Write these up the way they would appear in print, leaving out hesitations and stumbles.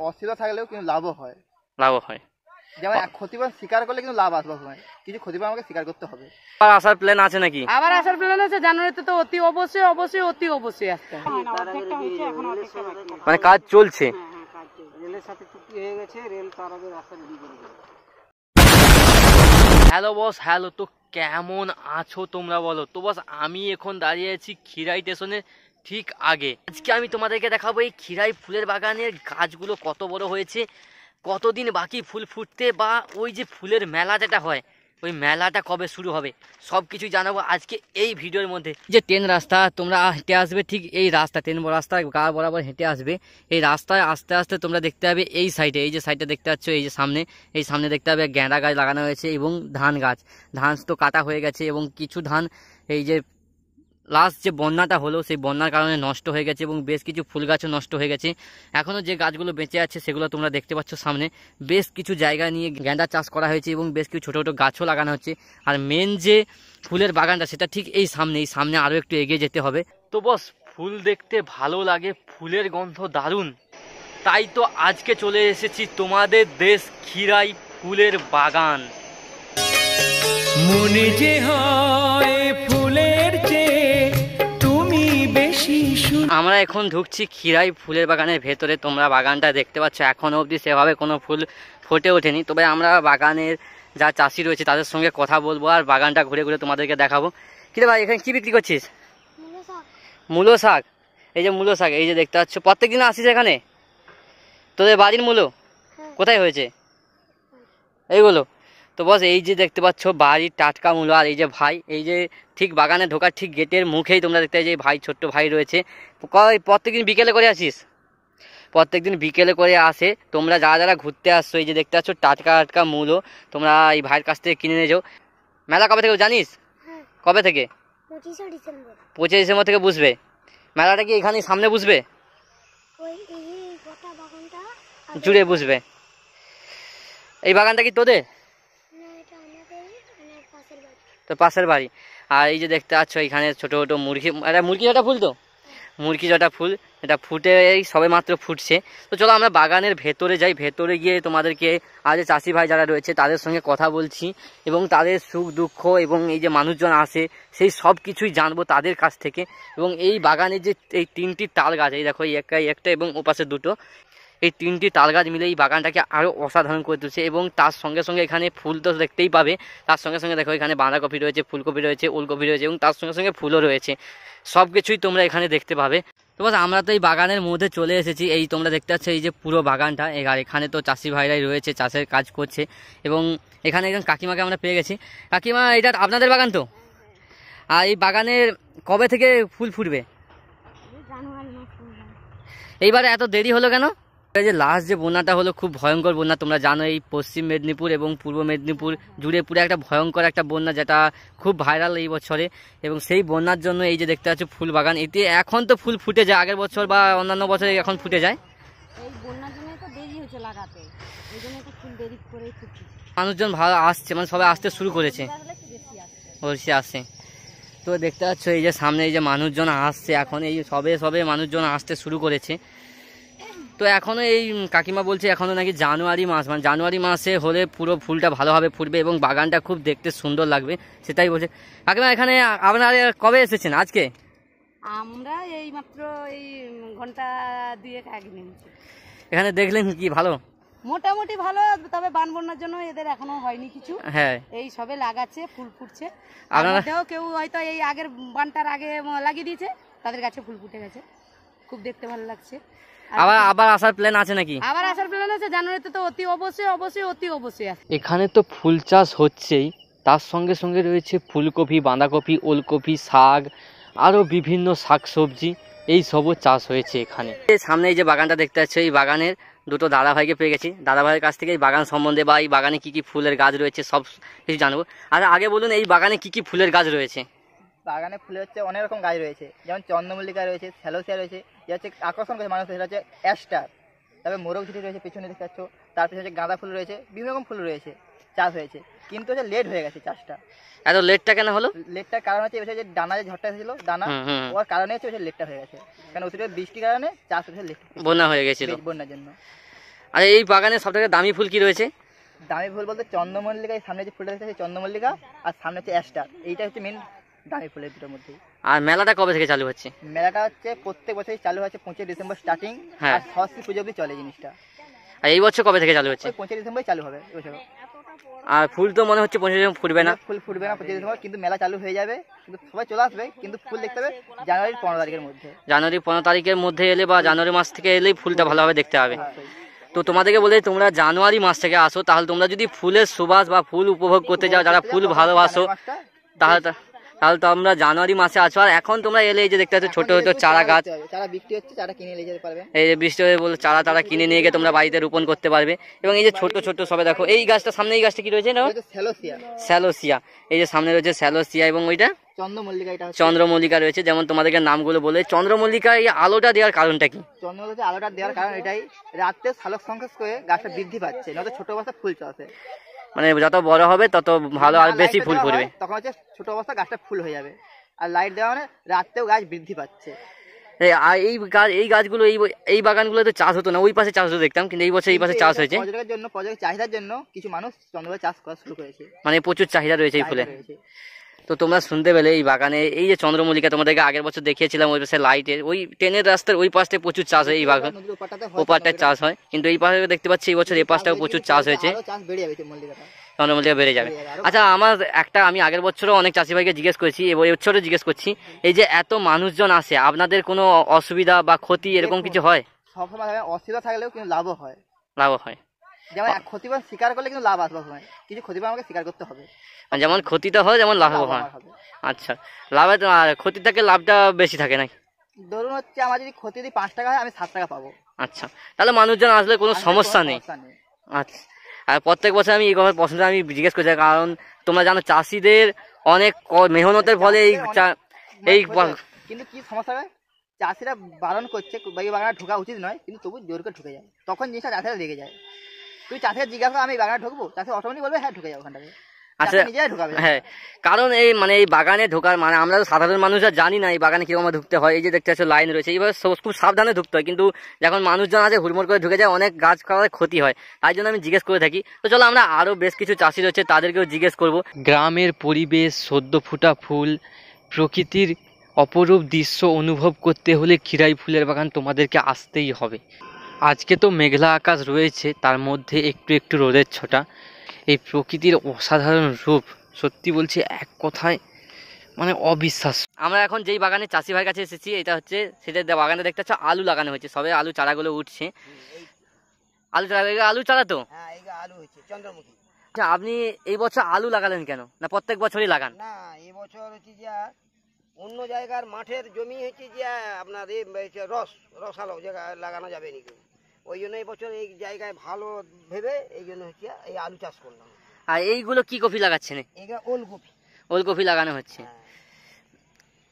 অস্থিরতা থাকলেও কিন্তু লাভও হয়। লাভও হয়, যেমন ক্ষতিপূরণ স্বীকার করলে কিন্তু লাভ আসবে সময়, কিছু ক্ষতিপূরণ আমাকে স্বীকার করতে হবে। আবার আসার প্ল্যান আছে নাকি? আবার আসার প্ল্যান আছে জানুয়ারিতে, তো অতি অবশ্যই অবশ্যই অতি অবশ্যই আসতে হবে। মানে কাজ চলছে। রেলের সাথে চুক্তি হয়ে গেছে, রেল তার আগে রাস্তা রেডি করে দেবে। Hello boss, hello. তো কেমন আছো তোমরা বলো তো বস? আমি এখন দাঁড়িয়ে আছি খিরাই স্টেশনের ঠিক আগে। আজকে আমি তোমাদেরকে দেখাবো এই খিরাই ফুলের বাগানের গাছগুলো কত বড় হয়েছে, কতদিন বাকি ফুল ফুটতে, বা ওই যে ফুলের মেলা যেটা হয় ওই মেলাটা কবে শুরু হবে, সব কিছুই জানাবো আজকে এই ভিডিওর মধ্যে। যে ট্রেন রাস্তা তোমরা হেঁটে আসবে, ঠিক এই রাস্তা ট্রেন রাস্তা গা বরাবর হেঁটে আসবে। এই রাস্তায় আস্তে আস্তে তোমরা দেখতে পাবে এই সাইডে, এই যে সাইডটা দেখতে পাচ্ছ, এই যে সামনে, এই সামনে দেখতে পাবে গেঁদা গাছ লাগানো হয়েছে এবং ধান গাছ। ধান তো কাটা হয়ে গেছে এবং কিছু ধান এই যে লাস্ট যে বন্যাটা হলো সেই বন্যার কারণে নষ্ট হয়ে গেছে এবং বেশ কিছু ফুল গাছও নষ্ট হয়ে গেছে। এখনও যে গাছগুলো বেঁচে আছে সেগুলো তোমরা দেখতে পাচ্ছ সামনে। বেশ কিছু জায়গা নিয়ে গেঁদা চাষ করা হয়েছে এবং বেশ কিছু ছোটো ছোটো গাছও লাগানো হচ্ছে। আর মেন যে ফুলের বাগানটা সেটা ঠিক এই সামনে আরও একটু এগিয়ে যেতে হবে। তো বস, ফুল দেখতে ভালো লাগে, ফুলের গন্ধ দারুণ, তাই তো আজকে চলে এসেছি তোমাদের দেশ খিরাই ফুলের বাগান। মনে যে হয় ফুলের চেয়ে তুমি বেশি। আমরা এখন ঢুকছি খিরাই ফুলের বাগানের ভেতরে। তোমরা বাগানটা দেখতে পাচ্ছ, এখনো অবধি সেভাবে কোনো ফুল ফুটে ওঠেনি, তবে আমরা বাগানের যা চাষি রয়েছে তাদের সঙ্গে কথা বলবো আর বাগানটা ঘুরে ঘুরে তোমাদেরকে দেখাবো। কিরে ভাই, এখানে কি বিক্রি করছিস? মূলো শাক। এই যে মূলো শাক, এই যে দেখতে পাচ্ছ, প্রত্যেক দিন আসিস এখানে? তোদের বাড়ির মূলো কোথায় হয়েছে এইগুলো? তো বস, এই যে দেখতে পাচ্ছ বাড়ির টাটকা মূলো। আর এই যে ভাই, এই যে ঠিক বাগানে ঢোকার ঠিক গেটের মুখেই তোমরা দেখতে, যে ভাই, ছোট্ট ভাই রয়েছে। প্রত্যেকদিন বিকেলে করে আসিস? প্রত্যেকদিন বিকেলে করে আসে। তোমরা যারা যারা ঘুরতে আসছো, এই যে দেখতে পাচ্ছ টাটকা টাটকা মূলো তোমরা এই ভাইয়ের কাছ থেকে কিনে নিয়ে যাও। মেলা কবে থেকে জানিস? কবে থেকে? 25 ডিসেম্বর থেকে বুঝবে মেলাটা। কি এখানে সামনে বুঝবে? জুড়ে বুঝবে। এই বাগানটা কি তোদের? তো পাশের বাড়ি। আর এই যে দেখতে পাচ্ছ এখানে ছোট ছোট মুরগি, এটা মুরগি জটা ফুল, তো মুরগি জটা ফুল, এটা ফুটে এই সবে মাত্র ফুটছে। তো চলো আমরা বাগানের ভেতরে যাই। ভেতরে গিয়ে তোমাদেরকে আর যে চাষি ভাই যারা রয়েছে তাদের সঙ্গে কথা বলছি এবং তাদের সুখ দুঃখ এবং এই যে মানুষজন আসে সেই সব কিছুই জানবো তাদের কাছ থেকে। এবং এই বাগানের যে এই 3টি তাল গাছ, এই দেখো, এই একটা এবং ওপাশে 2টো, এই 3টি তাল গাছ মিলে এই বাগানটাকে আরও অসাধারণ করে তুলছে। এবং তার সঙ্গে সঙ্গে এখানে ফুল তো দেখতেই পাবে, তার সঙ্গে সঙ্গে দেখো এখানে বাঁধাকপি রয়েছে, ফুলকপি রয়েছে, ওলকপি রয়েছে এবং তার সঙ্গে সঙ্গে ফুলও রয়েছে। সব কিছুই তোমরা এখানে দেখতে পাবে। তো বাস, আমরা তো এই বাগানের মধ্যে চলে এসেছি। এই তোমরা দেখতে পাচ্ছ এই যে পুরো বাগানটা, আর এখানে তো চাষি ভাইরাই রয়েছে, চাষের কাজ করছে। এবং এখানে একজন কাকিমাকে আমরা পেয়ে গেছি। কাকিমা, এটা আপনাদের বাগান তো? আর এই বাগানের কবে থেকে ফুল ফুটবে? এইবারে এত দেরি হলো কেন? এই যে লাস্ট যে বন্যাটা হলো, খুব ভয়ঙ্কর বন্যা, তোমরা জানো এই পশ্চিম মেদিনীপুর এবং পূর্ব মেদিনীপুর জুড়ে পুরো একটা ভয়ঙ্কর একটা বন্যা, যেটা খুব ভাইরাল এই বছরে। এবং সেই বন্যার জন্য এই যে দেখতে পাচ্ছ ফুল বাগান, এতে এখন তো ফুল ফুটে যায়, আগের বছর বা অন্যান্য বছরে এখন ফুটে যায়। এই বন্যার জন্য তো দেরি হচ্ছে লাগাতে, এই জন্য তো ফুল দেরি করেই ফুটছে। মানুষজন ভালো আসছে, মানে সবাই আসতে শুরু করেছে, বেশি আসছে। তো দেখতে পাচ্ছ এই যে সামনে এই যে মানুষজন আসছে, এখন এই সবে মানুষজন আসতে শুরু করেছে। তো এখনও এই কাকিমা বলছে এখনও নাকি জানুয়ারি মাস, মানে জানুয়ারি মাসে হলে পুরো ফুলটা ভালোভাবে ফুটবে এবং বাগানটা খুব দেখতে সুন্দর লাগবে, সেটাই বলছে কাকিমা। এখানে আপনারা কবে এসেছেন? আজকে? আমরা এই মাত্র এই ঘন্টা 2 আগে নেমেছি। এখানে দেখলেন কি ভালো? মোটামুটি ভালো, তবে বান বন্যার জন্য এদের এখনো হয়নি কিছু। হ্যাঁ, এই সবে লাগাচ্ছে, ফুল ফুটছে। আপনারা কেউ হয়তো এই আগের বানটার আগে লাগিয়ে দিয়েছে, তাদের গাছে ফুল ফুটে গেছে, খুব দেখতে ভালো লাগছে। আবার আসার প্ল্যান আছে নাকি? আবার আসার প্ল্যান আছে জানুয়ারিতে, তো অতি অবশ্যই। এখানে তো ফুল চাষ হচ্ছেই, তার সঙ্গে সঙ্গে রয়েছে ফুলকপি, বাঁধাকপি, ওলকপি, শাক, আরও বিভিন্ন শাকসবজি, এই সবও চাষ হয়েছে এখানে। সামনে এই যে বাগানটা দেখতে পাচ্ছ, এই বাগানের 2টো দাদা ভাইকে পেয়ে গেছি। দাদা ভাইয়ের কাছ থেকে এই বাগান সম্বন্ধে বা এই বাগানে কি কি ফুলের গাছ রয়েছে সব কিছু জানবো। আর আগে বলুন, এই বাগানে কি কি ফুলের গাছ রয়েছে? বাগানে ফুলে হচ্ছে অনেক রকম গাছ রয়েছে, যেমন চন্দ্রমল্লিকা রয়েছে, স্যালোসিয়া রয়েছে, যে হচ্ছে আকর্ষণ করে মানুষ, সেটা হচ্ছে অ্যাস্টার। তারপরে মোরগ ঝিটি রয়েছে পিছনে দেখতে পাচ্ছ, তারপরে হচ্ছে গাঁদা ফুল রয়েছে, বিভিন্ন রকম ফুল রয়েছে, চাষ হয়েছে। কিন্তু হচ্ছে লেট হয়ে গেছে চাষটা। এত লেটটা কেন হলো? লেটটার কারণ হচ্ছে যে ডানা যে ঝড়টা এসেছিল, ডানা ওর কারণে হচ্ছে লেটটা হয়ে গেছে, কারণ অতিরিক্ত বৃষ্টির কারণে চাষ হচ্ছে লেট, বন্যা হয়ে গেছিল, বন্যার জন্য। আর এই বাগানে সব থেকে দামি ফুল কি রয়েছে? দামি ফুল বলতে চন্দ্রমল্লিকা, এই সামনে যে ফুলটা দেখতে পাচ্ছি চন্দ্রমল্লিকা, আর সামনে হচ্ছে অ্যাস্টার। এইটা হচ্ছে মেন দামি ফুলের দুটোর মধ্যে। আর মেলাটা কবে থেকে চালু হচ্ছে? মেলাটা হচ্ছে প্রত্যেক বছরই চালু হচ্ছে 25 ডিসেম্বর স্টার্টিং, হ্যাঁ। আর সরস্বতী পুজো অবধি চলে জিনিসটা। আর এই বছর কবে থেকে চালু হচ্ছে? ওই 25 ডিসেম্বরই চালু হবে এবছর। আর ফুল তো মনে হচ্ছে 25 ফুটবে না। ফুল ফুটবে না 25 ডিসেম্বর, কিন্তু মেলা চালু হয়ে যাবে, কিন্তু সবাই চলে আসবে, কিন্তু ফুল দেখতে হবে জানুয়ারির 15 তারিখের মধ্যে। জানুয়ারি 15 তারিখের মধ্যে এলে বা জানুয়ারি মাস থেকে এলেই ফুলটা ভালোভাবে দেখতে হবে। হ্যাঁ। তো তোমাদেরকে বলে তোমরা জানুয়ারি মাস থেকে আসো, তাহলে তোমরা যদি ফুলের সুবাস বা ফুল উপভোগ করতে যাও, যারা ফুল ভালোবাসো, তাহলে তোমরা জানুয়ারি মাসে আছো। আর এখন তোমরা এলে এই যে দেখতে পাচ্ছ ছোট ছোট চারা গাছ, চারা বিক্রি হচ্ছে, চারা কিনে নিয়ে যেতে পারবে। এই যে বৃষ্টি হয়ে বলে চারা কিনে নিয়ে গিয়ে তোমরা বাড়িতে রোপণ করতে পারবে। এবং এই যে ছোট ছোট সবে দেখো এই গাছটা, সামনে এই গাছটা কি রয়েছে না? স্যালোসিয়া। স্যালোসিয়া, এই যে সামনে রয়েছে স্যালোসিয়া, এবং ওইটা চন্দ্রমল্লিকা। এটা চন্দ্রমল্লিকা রয়েছে। যেমন তোমাদেরকে নামগুলো বলে, চন্দ্রমল্লিকা এই আলোটা দেওয়ার কারণটা কি? চন্দ্রমল্লিকা আলোটা দেওয়ার কারণ এটাই, রাত্রে সালোক সংশ্লেষ করে গাছটা বৃদ্ধি পাচ্ছে, নয়তো ছোট অবস্থা ফুল চলছে। মানে যত বড় হবে তত ভালো আর বেশি ফুল ফুটবে। তখন হচ্ছে ছোট অবস্থা গাছটা ফুল হয়ে যাবে, আর লাইট দেওয়া মানে রাত্রেও গাছ বৃদ্ধি পাচ্ছে। আর এই গাছগুলো এই বাগানগুলো তো চাষ হতো না, ওই পাশে চাষ হতো দেখতাম, কিন্তু এই বছর এই পাশে চাষ হয়েছে। পর্যটকের চাহিদার জন্য কিছু মানুষ চন্দ্রমল্লিকা চাষ করা শুরু করেছে, মানে প্রচুর চাহিদা রয়েছে এই ফুলে। তো তোমরা শুনতে পেলে এই বাগানে এই যে চন্দ্রমল্লিকা তোমাদেরকে আগের বছর দেখিয়েছিলাম, ওই পাশে লাইটের ওই ট্রেনের রাস্তার ওই পাশে প্রচুর চাষ হয়, এই বাগান ওপারটায় চাষ হয়। কিন্তু এই পাশে দেখতে পাচ্ছি এই বছর এই পাশটাও প্রচুর চাষ হয়েছে, চন্দ্রমল্লিকা বেড়ে যাবে। আচ্ছা, আমি আগের বছরও অনেক চাষি ভাইকে জিজ্ঞেস করেছি, এই বছরও জিজ্ঞেস করছি, এই যে এত মানুষজন আসে, আপনাদের কোনো অসুবিধা বা ক্ষতি এরকম কিছু হয়? সবসময় অসুবিধা থাকলেও কিন্তু লাভও হয়। লাভ হয়, যেমন ক্ষতিপূরণ স্বীকার করলে কিন্তু লাভ আসবে, সময় কিছু ক্ষতিপূরণ আমাকে স্বীকার করতে হবে। যেমন ক্ষতিটা হয় যেমন লাভ হয়। আচ্ছা, লাভের ক্ষতি থেকে লাভটা বেশি থাকে নাকি? ধরুন হচ্ছে আমার যদি ক্ষতি 5 টাকা হয়, আমি 7 টাকা পাবো। আচ্ছা, তাহলে মানুষজন আসলে কোনো সমস্যা নেই। আচ্ছা, আর প্রত্যেক বছর আমি এই কথা প্রশ্নটা আমি জিজ্ঞেস করছি, কারণ তোমরা জানো চাষিদের অনেক মেহনতের ফলে এই কিন্তু কি সমস্যা হয়, চাষিরা বারণ করছে এই বাগানে ঢোকা উচিত নয়, কিন্তু তবু জোর করে ঢুকে যায়, তখন জিনিসটা চাষিরা লেগে যায়। তুই চাষিরা জিজ্ঞাসা আমি বাগানে ঢুকবো, চাষি অটোমেটিক বলবে হ্যাঁ ঢুকে যাও ওখানটাকে। আচ্ছা, হ্যাঁ, কারণ এই বাগানে ঢোকার মানে আমরা সাধারণ মানুষরা জানি না এই বাগানে কিরকম ঢুকতে হয়। এই যে দেখতে পাচ্ছ লাইন রয়েছে, এইভাবে খুব সাবধানে ঢুকতে হয়, কিন্তু যখন মানুষজন আছে হুড়মুড় করে ঢুকে যায়, অনেক গাছ খাওয়ার ক্ষতি হয়। তাই জন্য আমি জিজ্ঞেস করে থাকি। তো চলো আমরা আরো বেশ কিছু চাষি রয়েছে তাদেরকেও জিজ্ঞেস করব। গ্রামের পরিবেশ, সদ্য ফোটা ফুল, প্রকৃতির অপরূপ দৃশ্য অনুভব করতে হলে খিরাই ফুলের বাগান তোমাদেরকে আসতেই হবে। আজকে তো মেঘলা আকাশ রয়েছে, তার মধ্যে একটু একটু রোদের ছোটা, এই প্রকৃতির অসাধারণ রূপ সত্যি বলছি এক কথায় মানে অবিশ্বাস্য। আমরা এখন যেই বাগানে চাষি ভাইয়ের কাছে এসেছি, এটা হচ্ছে সেটা বাগানে দেখতে পাচ্ছ আলু লাগানো হয়েছে, সবে আলু চারাগুলো উঠছে। আলু চারা তো আলু হচ্ছে চন্দ্রমুখী। আচ্ছা, আপনি এই বছর আলু লাগালেন কেন? না প্রত্যেক বছরই লাগান? না, এই বছর হচ্ছে যে অন্য জায়গার মাঠের জমি হচ্ছে যে আপনার রসালো জায়গা লাগানো যাবে নাকি, ওই জন্য এই বছর এই জায়গায় ভালো ভেবে এই জন্য হচ্ছে এই আলু চাষ করলাম। আর এইগুলো কি কপি লাগাচ্ছেন? এইগুলো ওলকপি। ওলকপি লাগানো হচ্ছে।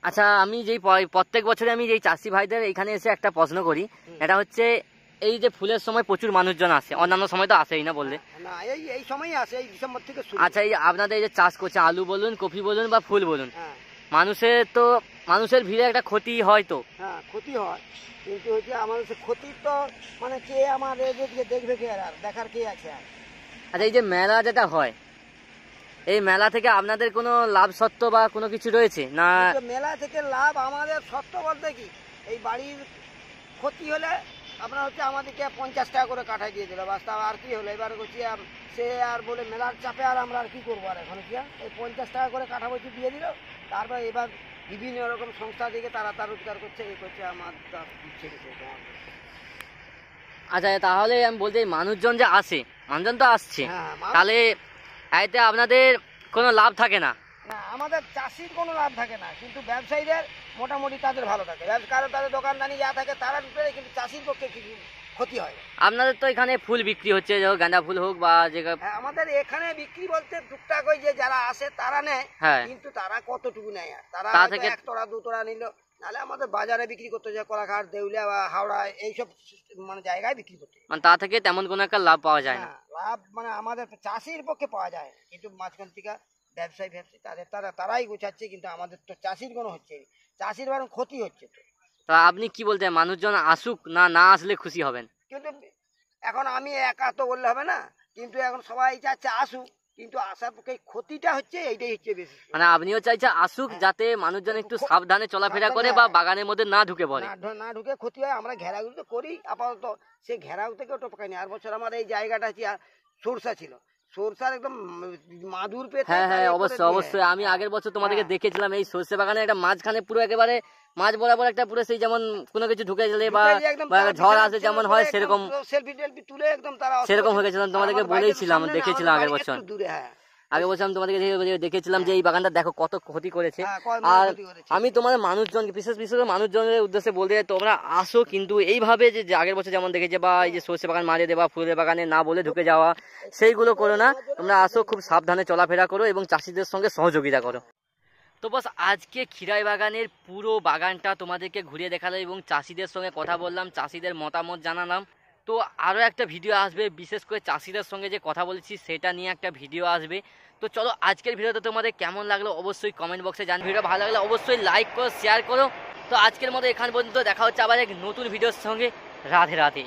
আচ্ছা, আমি যেই প্রত্যেক বছরে আমি যেই চাষি ভাইদের এখানে এসে একটা প্রশ্ন করি, এটা হচ্ছে এই যে ফুলের সময় প্রচুর মানুষজন আসে, অন্যান্য সময় তো আসেই না বললে? না, এই সময়ই আসে, এই ডিসেম্বর থেকে শুরু। আচ্ছা, এই আপনাদের এই যে চাষ করছে আলু বলুন, কপি বলুন বা ফুল বলুন, হ্যাঁ, মানুষের ভিড়ে একটা ক্ষতি হয় তো? হ্যাঁ, ক্ষতি হয়, কিন্তু হচ্ছে আমাদের সে ক্ষতির তো মানে কে আমার এদিকে দেখবে, কে আর দেখার কে আছে আর। আচ্ছা, এই যে মেলা যেটা হয়, এই মেলা থেকে আপনাদের কোনো লাভ সত্ত্ব বা কোনো কিছু রয়েছে না? মেলা থেকে লাভ আমাদের সত্য বলতে কি, এই বাড়ির ক্ষতি হলে আপনার হচ্ছে আমাদেরকে 50 টাকা করে কাঠাই দিয়ে দিল, বাস। আর কি হলো, এবার হচ্ছে সে আর বলে মেলার চাপে আর আমরা আর কি করবো, আর এখন কি এই 50 টাকা করে কাঠা বসে দিয়ে দিল। তারপর এবার বিভিন্ন রকম সংস্থা থেকে তারা তার রোজগার করছে, এই করছে, আমার দিচ্ছে। আচ্ছা, তাহলে আমি বলতে মানুষজন যে আসে, মানুষজন তো আসছে, হ্যাঁ, তাহলে এতে আপনাদের কোনো লাভ থাকে না? না, আমাদের চাষির কোনো লাভ থাকে না, কিন্তু ব্যবসায়ীদের মোটামুটি তাদের ভালো থাকে, কারণ তাদের দোকানদানি যা থাকে তারা ঢুকে, কিন্তু চাষির পক্ষে কিছু ক্ষতি হয়। আপনাদের তো এখানে ফুল বিক্রি হচ্ছে, গাঁদা ফুল হোক বা যে আমাদের এখানে বিক্রি বলতে টুকটাক ওই যে যারা আসে তারা নেয়, হ্যাঁ, কিন্তু তারা কতটুকু নেয়, আর তারা তা থেকে 1 তোড়া 2 তোড়া নিল, নাহলে আমাদের বাজারে বিক্রি করতে যায়, কলাঘাট, দেউলিয়া বা হাওড়া এইসব মানে জায়গায় বিক্রি করতে, মানে তা থেকে তেমন কোনো একটা লাভ পাওয়া যায় না। লাভ মানে আমাদের চাষির পক্ষে পাওয়া যায়, কিন্তু মাঝখান থেকে ব্যবসায়ী তারাই গোছাচ্ছে, কিন্তু আমাদের তো চাষির কোনো হচ্ছে, চাষির বরং ক্ষতি হচ্ছে। তো তা আপনি কি বলতে, মানুষজন আসুক না আসলে খুশি হবেন? কিন্তু এখন আমি একা তো বললে হবে না, কিন্তু এখন সবাই চাচ্ছে আসুক, কিন্তু আসার পক্ষে ক্ষতিটা হচ্ছে এইটাই হচ্ছে বেশি। মানে আপনিও চাইছেন আসুক, যাতে মানুষজন একটু সাবধানে চলাফেরা করে বা বাগানের মধ্যে না ঢুকে পড়ে। না ঢুকে ক্ষতি হয়। আমরা ঘেরাগুলো তো করি আপাতত, সেই ঘেরাও থেকেও তো পাইনি। আর বছর আমার এই জায়গাটা সরষা ছিল, সরষার একদম মাদুর পেতে। হ্যাঁ হ্যাঁ, অবশ্যই অবশ্যই। আমি আগের বছর তোমাদেরকে দেখেছিলাম এই সর্ষে বাগানে একটা মাঝখানে পুরো একেবারে মাঝ বরাবর একটা পুরো সেই যেমন কোনো কিছু ঢুকে গেলে বা ঝড় আসে যেমন হয় সেরকম সেলফি টেলফি তুলে একদম তারা সেরকম হয়ে গেছিলাম। তোমাদেরকে বলেছিলাম, দেখেছিলাম আগের বছর। হ্যাঁ, আগের বছর আমি তোমাদেরকে দেখেছিলাম যে এই বাগানটা দেখো কত ক্ষতি করেছে। কয় আর ক্ষতি করেছে। আমি তোমাদের মানুষজনকে বিশেষ মানুষজনের উদ্দেশ্যে বলতে চাই, তোমরা আসো, কিন্তু এইভাবে যে আগের বছর যেমন দেখেছে বা এই যে সর্ষে বাগান মারিয়ে দেওয়া, ফুলের বাগানে না বলে ঢুকে যাওয়া, সেইগুলো করো না। তোমরা আসো, খুব সাবধানে চলাফেরা করো এবং চাষিদের সঙ্গে সহযোগিতা করো। তো বাস আজকে খিরাই বাগানের পুরো বাগানটা তোমাদেরকে ঘুরিয়ে দেখালাম এবং চাষিদের সঙ্গে কথা বললাম, চাষিদের মতামত জানালাম। তো আরও একটা ভিডিও আসবে, বিশেষ করে চাষিদের সঙ্গে যে কথা বলেছি সেটা নিয়ে একটা ভিডিও আসবে। তো চলো, আজকের ভিডিওটা তোমাদের কেমন লাগলো অবশ্যই কমেন্ট বক্সে জানাবে। ভিডিও ভালো লাগলে অবশ্যই লাইক করো, শেয়ার করো। তো আজকের মতো এখান পর্যন্ত, দেখা হচ্ছে আবার এক নতুন ভিডিওর সঙ্গে। রাধে রাধে।